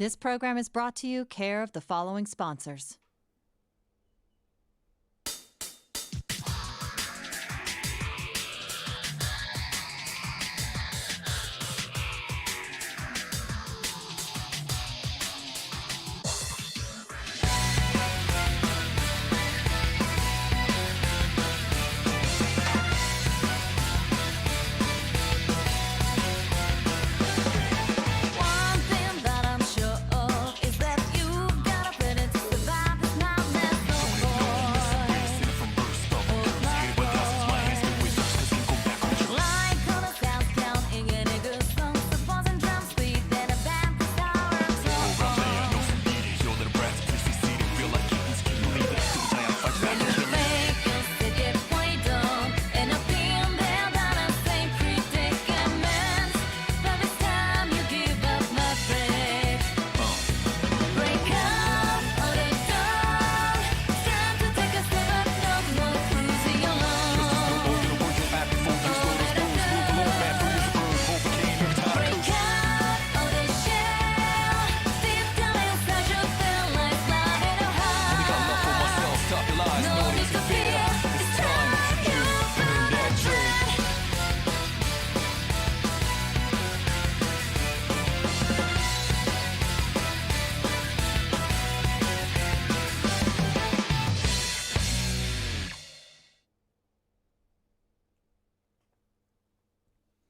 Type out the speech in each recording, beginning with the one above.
This program is brought to you care of the following sponsors.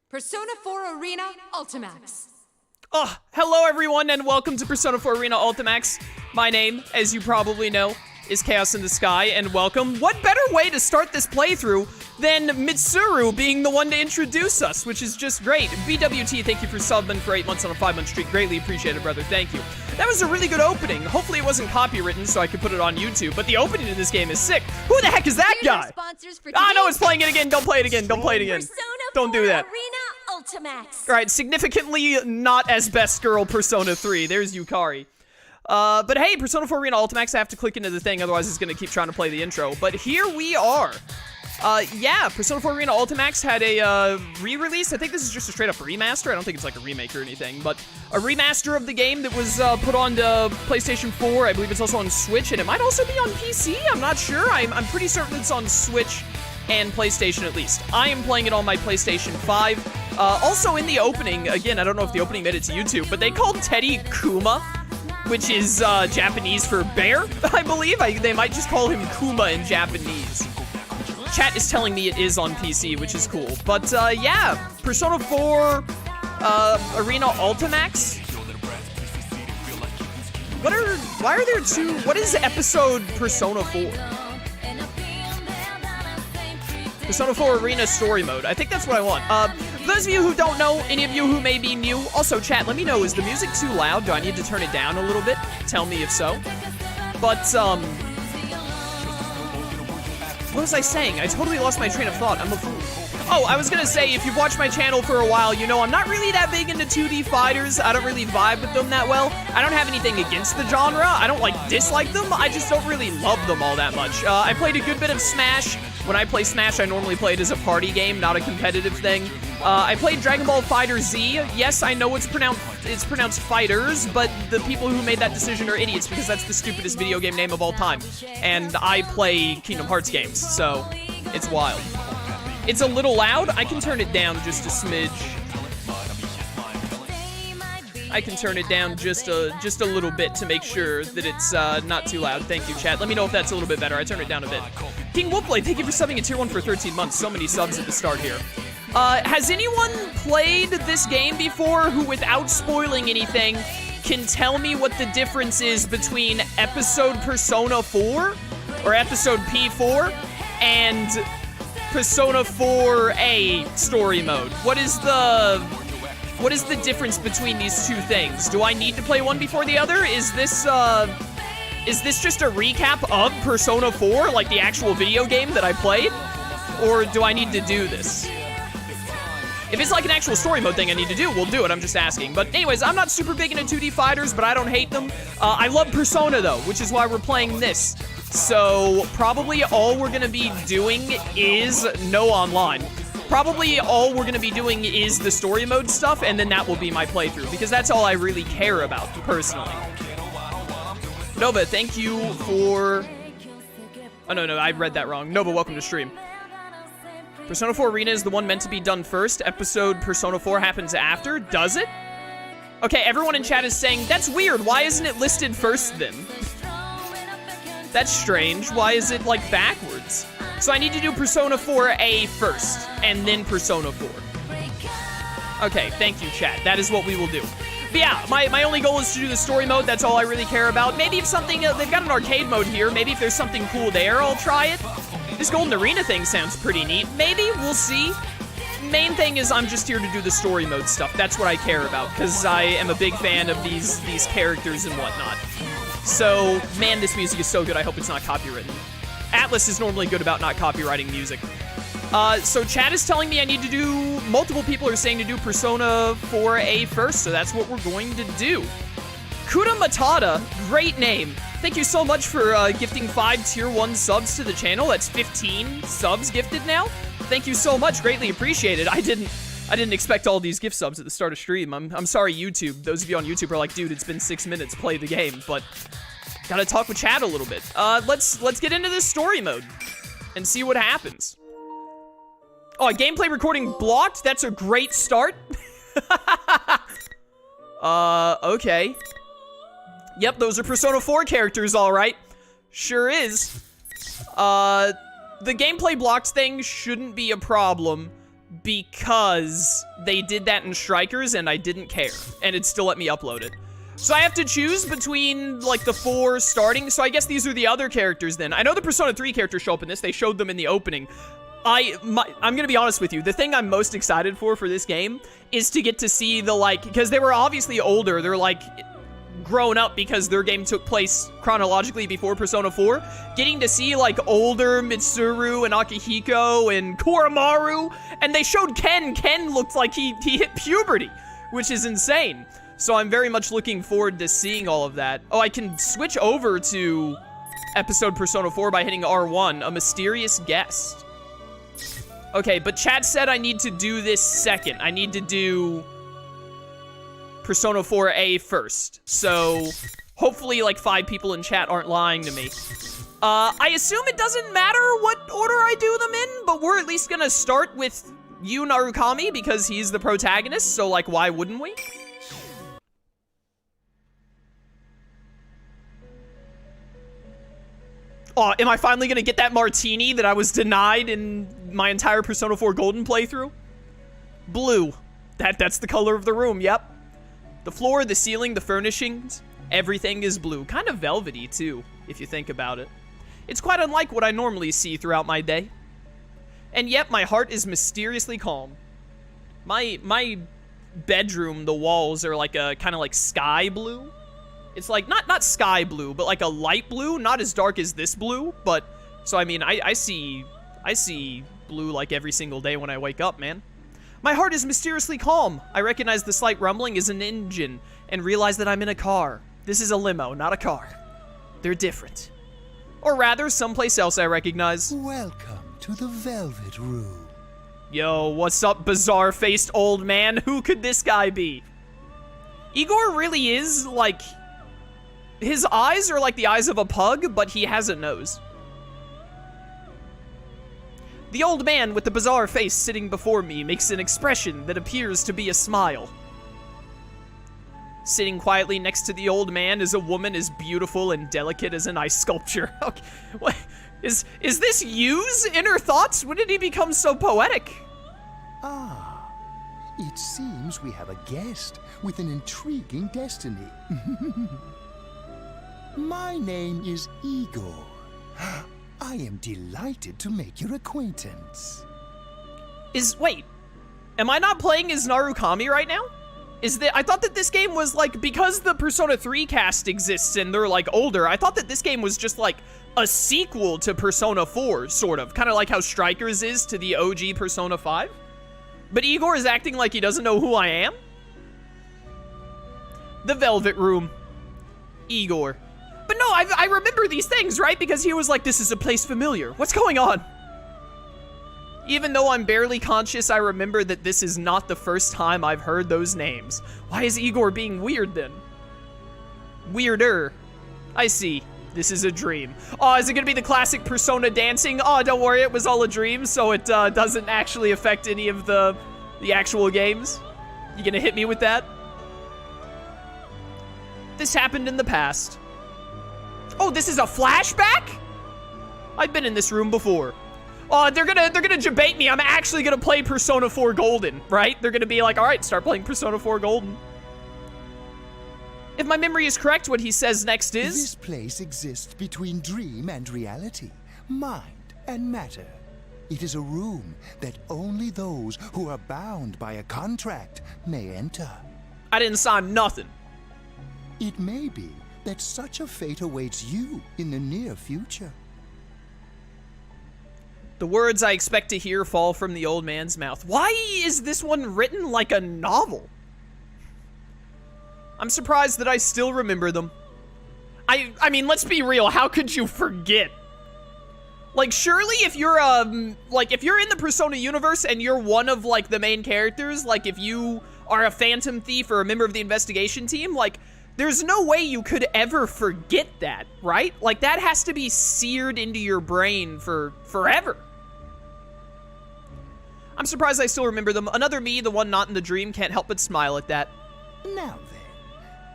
Persona 4 Arena Ultimax. Oh, hello everyone and welcome to Persona 4 Arena Ultimax. My name, as you probably know, is Chaos in the Sky, and welcome. What better way to start this playthrough than Mitsuru being the one to introduce us, which is just great. BWT, thank you for subbing for 8 months on a 5-month streak. Greatly appreciated, brother. Thank you. That was a really good opening. Hopefully it wasn't copywritten so I could put it on YouTube, but the opening in this game is sick. Who the heck is that guy? Ah, no, it's playing it again. Don't play it again. Don't play it again. Don't do that. Arena Ultimax. All right, significantly not as best girl Persona 3. There's Yukari. But hey, Persona 4 Arena Ultimax, I have to click into the thing, otherwise it's gonna keep trying to play the intro. But here we are. Yeah, Persona 4 Arena Ultimax had a, re-release. I think this is just a straight-up remaster. I don't think it's like a remake or anything, but a remaster of the game that was, put on PlayStation 4. I believe it's also on Switch, and it might also be on PC. I'm not sure. I'm pretty certain it's on Switch and PlayStation at least. I am playing it on my PlayStation 5. Also in the opening, again, I don't know if the opening made it to YouTube, but they called Teddy Kuma, which is Japanese for bear, I believe. They might just call him Kuma in Japanese. Chat is telling me it is on PC, which is cool. But yeah, Persona 4 Arena Ultimax. Why are there two? What is episode Persona 4? Persona 4 Arena Story Mode. I think that's what I want. For those of you who don't know, any of you who may be new, also chat, let me know, is the music too loud? Do I need to turn it down a little bit? Tell me if so. But, what was I saying? I totally lost my train of thought. I'm a fool. Oh, I was gonna say, if you've watched my channel for a while, you know I'm not really that big into 2D fighters. I don't really vibe with them that well. I don't have anything against the genre. I don't, like, dislike them. I just don't really love them all that much. I played a good bit of Smash. When I play Smash, I normally play it as a party game, not a competitive thing. I played Dragon Ball FighterZ. Yes, I know it's pronounced Fighters, but the people who made that decision are idiots because that's the stupidest video game name of all time. And I play Kingdom Hearts games, so it's wild. It's a little loud. I can turn it down just a smidge. I can turn it down just a little bit to make sure that it's not too loud. Thank you, chat. Let me know if that's a little bit better. I turned it down a bit. King Wolfblade, thank you for subbing at Tier 1 for 13 months. So many subs at the start here. Has anyone played this game before who, without spoiling anything, can tell me what the difference is between Episode Persona 4, or Episode P4, and Persona 4A Story Mode? What is the difference between these two things? Do I need to play one before the other? Is this just a recap of Persona 4, like the actual video game that I played? Or do I need to do this? If it's like an actual story mode thing I need to do, we'll do it. I'm just asking. But anyways, I'm not super big into 2D fighters, but I don't hate them. I love Persona, though, which is why we're playing this. So probably all we're going to be doing is no online. Probably all we're gonna be doing is the story mode stuff, and then that will be my playthrough, because that's all I really care about, personally. Nova, thank you for... Oh, no, I read that wrong. Nova, welcome to stream. Persona 4 Arena is the one meant to be done first. Episode Persona 4 happens after. Does it? Okay, everyone in chat is saying, that's weird. Why isn't it listed first then? That's strange. Why is it, like, backwards? So I need to do Persona 4A first, and then Persona 4. Okay, thank you, chat. That is what we will do. But yeah, my only goal is to do the story mode. That's all I really care about. Maybe if something, they've got an arcade mode here. Maybe if there's something cool there, I'll try it. This Golden Arena thing sounds pretty neat. Maybe, we'll see. Main thing is I'm just here to do the story mode stuff. That's what I care about, because I am a big fan of these characters and whatnot. So, man, this music is so good. I hope it's not copywritten. Atlus is normally good about not copywriting music. So chat is telling me I need to do, multiple people are saying to do Persona 4A first, so that's what we're going to do. Kuda Matata, great name. Thank you so much for gifting 5 tier 1 subs to the channel. That's 15 subs gifted now. Thank you so much, greatly appreciated. I didn't expect all these gift subs at the start of stream. I'm sorry, YouTube. Those of you on YouTube are like, dude, it's been 6 minutes, play the game, but gotta talk with chat a little bit. Let's get into this story mode and see what happens. Oh, a gameplay recording blocked? That's a great start. Okay. Yep, those are Persona 4 characters, all right. Sure is. The gameplay blocked thing shouldn't be a problem because they did that in Strikers and I didn't care, and it still let me upload it. So I have to choose between, like, the 4 starting, so I guess these are the other characters then. I know the Persona 3 characters show up in this, they showed them in the opening. I'm gonna be honest with you, the thing I'm most excited for this game is to get to see the, like, because they were obviously older, they're, like, grown up because their game took place chronologically before Persona 4. Getting to see, like, older Mitsuru and Akihiko and Koromaru, and they showed Ken. Ken looked like he hit puberty, which is insane. So I'm very much looking forward to seeing all of that. Oh, I can switch over to episode Persona 4 by hitting R1, a mysterious guest. Okay, but chat said I need to do this second. I need to do Persona 4A first. So hopefully like 5 people in chat aren't lying to me. I assume it doesn't matter what order I do them in, but we're at least gonna start with you, Narukami, because he's the protagonist, so like why wouldn't we? Oh, am I finally gonna get that martini that I was denied in my entire Persona 4 Golden playthrough? Blue. That's the color of the room, yep. The floor, the ceiling, the furnishings, everything is blue. Kind of velvety, too, if you think about it. It's quite unlike what I normally see throughout my day. And yet, my heart is mysteriously calm. My bedroom, the walls are like a kind of like sky blue. It's like, not sky blue, but like a light blue, not as dark as this blue, but, so I mean, I see blue like every single day when I wake up, man. My heart is mysteriously calm. I recognize the slight rumbling is an engine and realize that I'm in a car. This is a limo, not a car. They're different. Or rather, someplace else I recognize. Welcome to the Velvet Room. Yo, what's up, bizarre-faced old man? Who could this guy be? Igor really is, like, his eyes are like the eyes of a pug, but he has a nose. The old man with the bizarre face sitting before me makes an expression that appears to be a smile. Sitting quietly next to the old man is a woman as beautiful and delicate as an ice sculpture. Okay, what? Is this Yu's inner thoughts? When did he become so poetic? Ah, it seems we have a guest with an intriguing destiny. My name is Igor. I am delighted to make your acquaintance. Wait, am I not playing as Narukami right now? I thought that this game was like, because the Persona 3 cast exists and they're like older, I thought that this game was just like a sequel to Persona 4, sort of. Kind of like how Strikers is to the OG Persona 5. But Igor is acting like he doesn't know who I am? The Velvet Room. Igor. But no, I remember these things, right? Because he was like, this is a place familiar. What's going on? Even though I'm barely conscious, I remember that this is not the first time I've heard those names. Why is Igor being weird then? Weirder. I see. This is a dream. Oh, is it gonna be the classic Persona dancing? Oh, don't worry, it was all a dream, so it doesn't actually affect any of the actual games. You gonna hit me with that? This happened in the past. Oh, this is a flashback? I've been in this room before. Oh, they're gonna debate me. I'm actually gonna play Persona 4 Golden, right? They're gonna be like, all right, start playing Persona 4 Golden. If my memory is correct, what he says next is... This place exists between dream and reality, mind and matter. It is a room that only those who are bound by a contract may enter. I didn't sign nothing. It may be that such a fate awaits you in the near future. The words I expect to hear fall from the old man's mouth. Why is this one written like a novel? I'm surprised that I still remember them. I mean, let's be real. How could you forget? Like, surely if you're, if you're in the Persona universe and you're one of, like, the main characters, like, if you are a phantom thief or a member of the investigation team, like, there's no way you could ever forget that, right? Like, that has to be seared into your brain for forever. I'm surprised I still remember them. Another me, the one not in the dream, can't help but smile at that. Now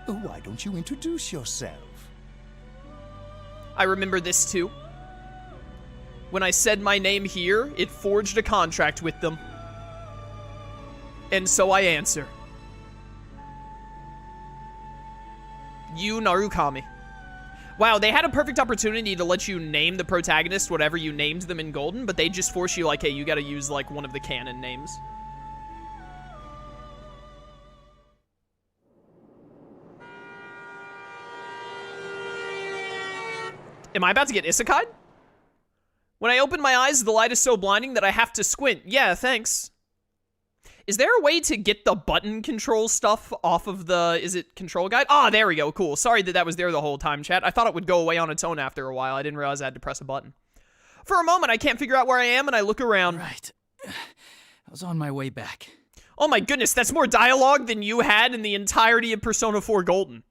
then, why don't you introduce yourself? I remember this too. When I said my name here, it forged a contract with them. And so I answer. You, Narukami. Wow, they had a perfect opportunity to let you name the protagonist whatever you named them in Golden, but they just force you like, hey, you gotta use like one of the canon names. Am I about to get isekai'd? When I open my eyes, the light is so blinding that I have to squint. Yeah, thanks. Is there a way to get the button control stuff off of the, is it control guide? Ah, there we go, cool. Sorry that was there the whole time, chat. I thought it would go away on its own after a while. I didn't realize I had to press a button. For a moment, I can't figure out where I am, and I look around. Right. I was on my way back. Oh my goodness, that's more dialogue than you had in the entirety of Persona 4 Golden.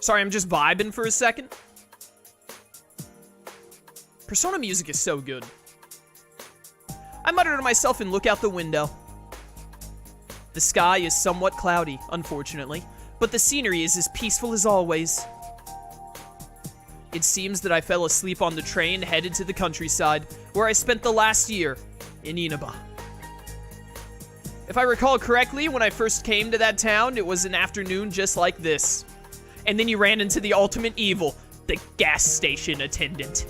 Sorry, I'm just vibing for a second. Persona music is so good. I mutter to myself and look out the window. The sky is somewhat cloudy, unfortunately, but the scenery is as peaceful as always. It seems that I fell asleep on the train headed to the countryside, where I spent the last year, in Inaba. If I recall correctly, when I first came to that town, it was an afternoon just like this. And then you ran into the ultimate evil, the gas station attendant.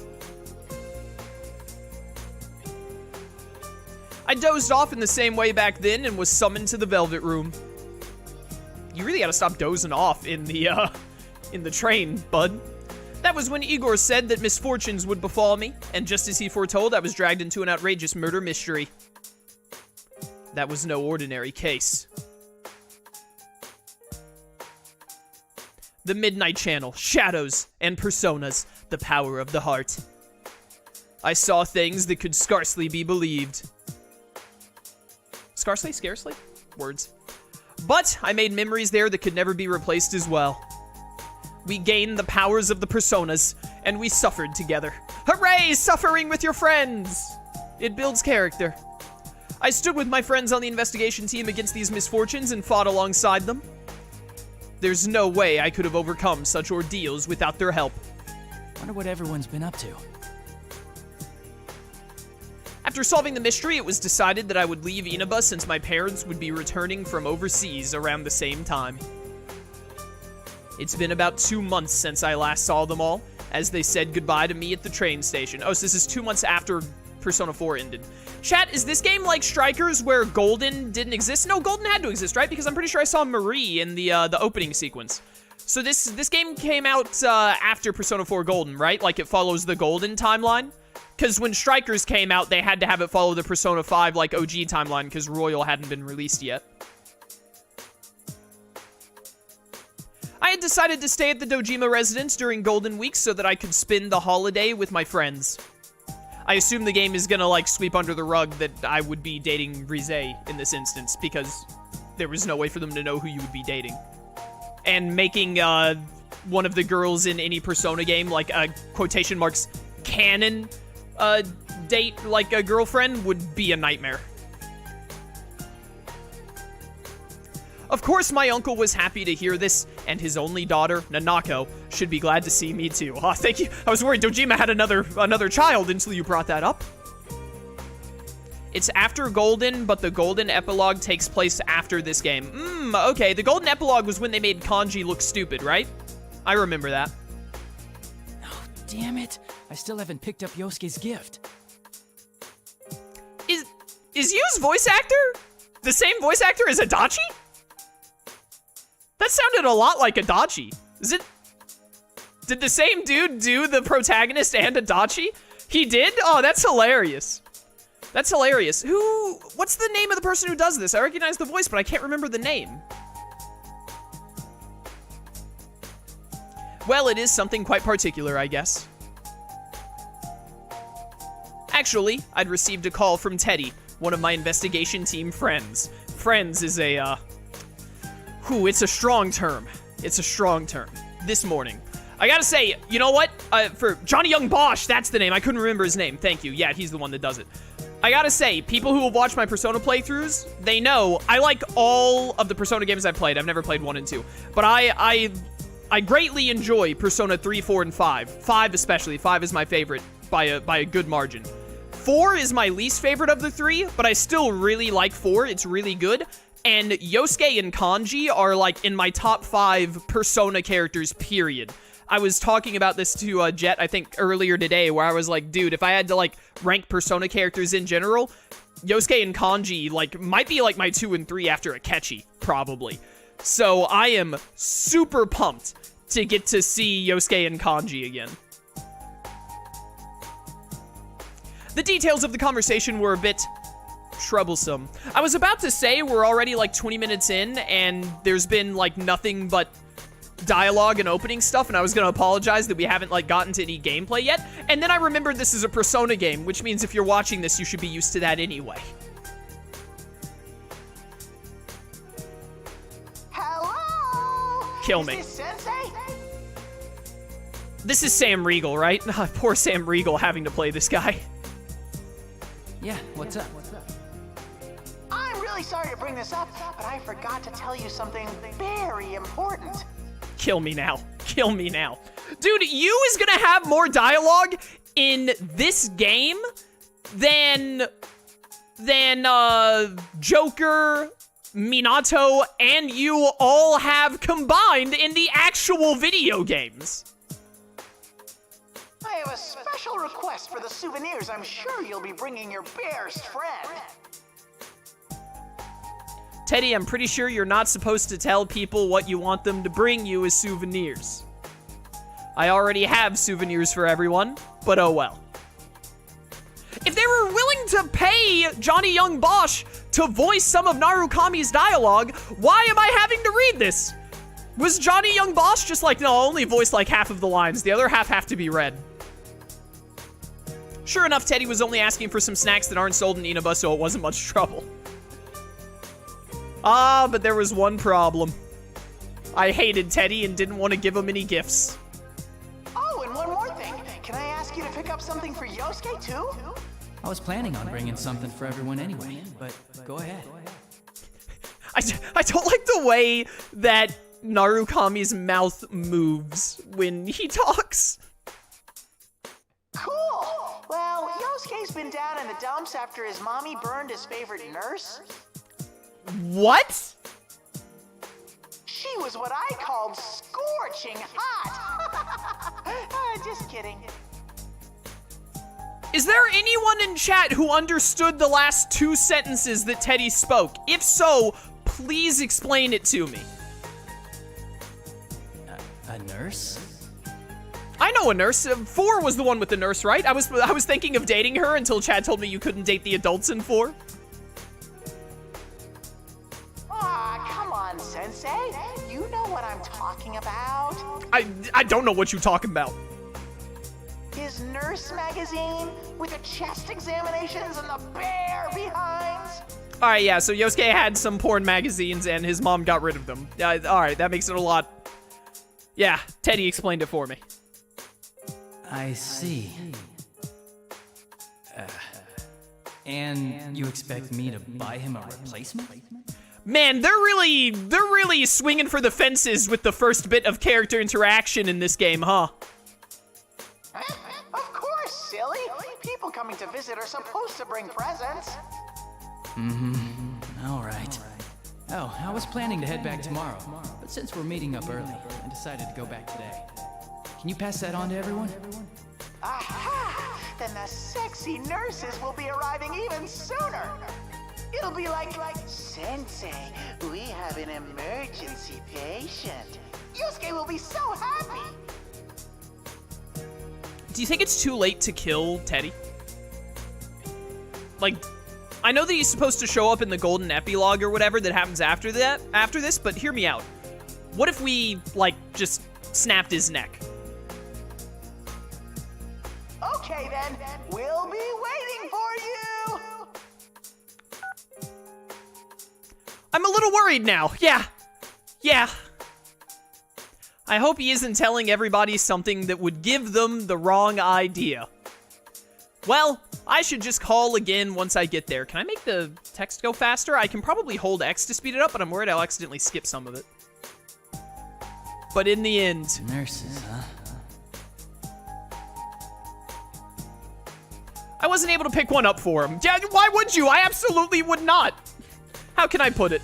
I dozed off in the same way back then and was summoned to the Velvet Room. You really gotta stop dozing off in the train, bud. That was when Igor said that misfortunes would befall me, and just as he foretold, I was dragged into an outrageous murder mystery. That was no ordinary case. The Midnight Channel, shadows, and personas, the power of the heart. I saw things that could scarcely be believed. Scarcely? Words. But I made memories there that could never be replaced as well. We gained the powers of the personas, and we suffered together. Hooray, suffering with your friends! It builds character. I stood with my friends on the investigation team against these misfortunes and fought alongside them. There's no way I could have overcome such ordeals without their help. Wonder what everyone's been up to. After solving the mystery, it was decided that I would leave Inaba since my parents would be returning from overseas around the same time. It's been about 2 months since I last saw them all, as they said goodbye to me at the train station. Oh, so this is 2 months after Persona 4 ended. Chat, is this game like Strikers where Golden didn't exist? No, Golden had to exist, right? Because I'm pretty sure I saw Marie in the opening sequence. So this game came out after Persona 4 Golden, right? Like it follows the Golden timeline? Because when Strikers came out, they had to have it follow the Persona 5 like OG timeline because Royal hadn't been released yet. I had decided to stay at the Dojima residence during Golden Week so that I could spend the holiday with my friends. I assume the game is gonna, like, sweep under the rug that I would be dating Rize in this instance, because there was no way for them to know who you would be dating. And making, one of the girls in any Persona game, like, quotation marks, canon, date, like, a girlfriend would be a nightmare. Of course, my uncle was happy to hear this, and his only daughter, Nanako, should be glad to see me too. Oh, thank you. I was worried Dojima had another child until you brought that up. It's after Golden, but the Golden epilogue takes place after this game. Okay. The Golden epilogue was when they made Kanji look stupid, right? I remember that. Oh, damn it. I still haven't picked up Yosuke's gift. Is Yu's voice actor the same voice actor as Adachi? That sounded a lot like Adachi. Did the same dude do the protagonist and Adachi? He did? Oh, that's hilarious. That's hilarious. What's the name of the person who does this? I recognize the voice, but I can't remember the name. Well, it is something quite particular, I guess. Actually, I'd received a call from Teddy, one of my investigation team friends. Friends is a, it's a strong term. It's a strong term. This morning. I gotta say, you know what? For Johnny Young Bosch, that's the name. I couldn't remember his name. Thank you. Yeah, he's the one that does it. I gotta say, people who have watched my Persona playthroughs, they know I like all of the Persona games I've played. I've never played 1 and 2. But I greatly enjoy Persona 3, 4, and 5. 5 especially. 5 is my favorite by a good margin. 4 is my least favorite of the 3, but I still really like 4. It's really good. And Yosuke and Kanji are, like, in my top 5 Persona characters, period. I was talking about this to Jet, I think, earlier today, where I was like, dude, if I had to, like, rank Persona characters in general, Yosuke and Kanji, like, might be, like, my 2 and 3 after Akechi, probably. So I am super pumped to get to see Yosuke and Kanji again. The details of the conversation were a bit troublesome. I was about to say we're already like 20 minutes in and there's been like nothing but dialogue and opening stuff, and I was gonna apologize that we haven't like gotten to any gameplay yet, and then I remembered this is a Persona game, which means if you're watching this you should be used to that anyway. Hello? Kill me. Is this Sensei? This is Sam Riegel, right? Poor Sam Riegel having to play this guy. Yeah, what's up? I'm really sorry to bring this up, but I forgot to tell you something very important. Kill me now. Kill me now. Dude, Yu is gonna have more dialogue in this game than Joker, Minato, and Yu all have combined in the actual video games. I have a special request for the souvenirs I'm sure you'll be bringing your best friend. Teddy, I'm pretty sure you're not supposed to tell people what you want them to bring you as souvenirs. I already have souvenirs for everyone, but oh well. If they were willing to pay Johnny Young Bosch to voice some of Narukami's dialogue, why am I having to read this? Was Johnny Young Bosch just like, no, I'll only voice like half of the lines, the other half have to be read? Sure enough, Teddy was only asking for some snacks that aren't sold in Inaba, so it wasn't much trouble. Ah, but there was one problem. I hated Teddy and didn't want to give him any gifts. Oh, and one more thing. Can I ask you to pick up something for Yosuke, too? I was planning on bringing something for everyone anyway, but go ahead. I don't like the way that Narukami's mouth moves when he talks. Cool. Well, Yosuke's been down in the dumps after his mommy burned his favorite nurse. What? She was what I called scorching hot. Just kidding. Is there anyone in chat who understood the last 2 sentences that Teddy spoke? If so, please explain it to me. A nurse? I know a nurse. 4 was the one with the nurse, right? I was thinking of dating her until Chad told me you couldn't date the adults in 4. Aw, come on, Sensei. Sensei, you know what I'm talking about. I don't know what you're talking about. His nurse magazine with the chest examinations and the bear behinds. All right, yeah, so Yosuke had some porn magazines and his mom got rid of them. All right, that makes it a lot... Yeah, Teddy explained it for me. I see. And you expect me to buy him a replacement? Man, they're really swinging for the fences with the first bit of character interaction in this game, huh? Of course, silly. People coming to visit are supposed to bring presents. All right. Oh, I was planning to head back tomorrow, but since we're meeting up early, I decided to go back today. Can you pass that on to everyone? Aha! Then the sexy nurses will be arriving even sooner. It'll be like, Sensei, we have an emergency patient. Yosuke will be so happy. Do you think it's too late to kill Teddy? Like, I know that he's supposed to show up in the golden epilogue or whatever that happens after this, but hear me out. What if we, like, just snapped his neck? Okay then, we'll be waiting for you. I'm a little worried now. Yeah. I hope he isn't telling everybody something that would give them the wrong idea. Well, I should just call again once I get there. Can I make the text go faster? I can probably hold X to speed it up, but I'm worried I'll accidentally skip some of it. But in the end... Nurses, huh? I wasn't able to pick one up for him. Yeah, why would you? I absolutely would not. How can I put it?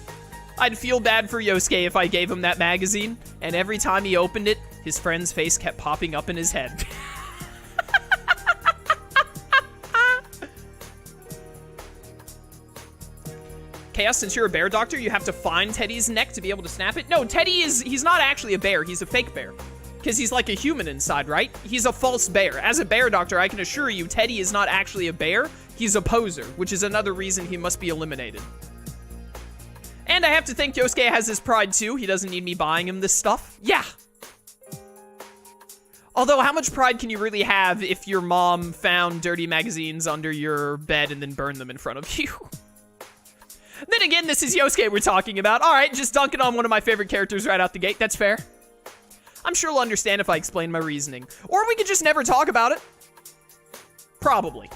I'd feel bad for Yosuke if I gave him that magazine, and every time he opened it, his friend's face kept popping up in his head. Chaos, since you're a bear doctor, you have to find Teddy's neck to be able to snap it? No, he's not actually a bear, he's a fake bear. Because he's like a human inside, right? He's a false bear. As a bear doctor, I can assure you, Teddy is not actually a bear. He's a poser, which is another reason he must be eliminated. And I have to think Yosuke has his pride too. He doesn't need me buying him this stuff. Yeah. Although, how much pride can you really have if your mom found dirty magazines under your bed and then burned them in front of you? Then again, this is Yosuke we're talking about. All right, just dunking on one of my favorite characters right out the gate. That's fair. I'm sure he'll understand if I explain my reasoning. Or we could just never talk about it. Probably.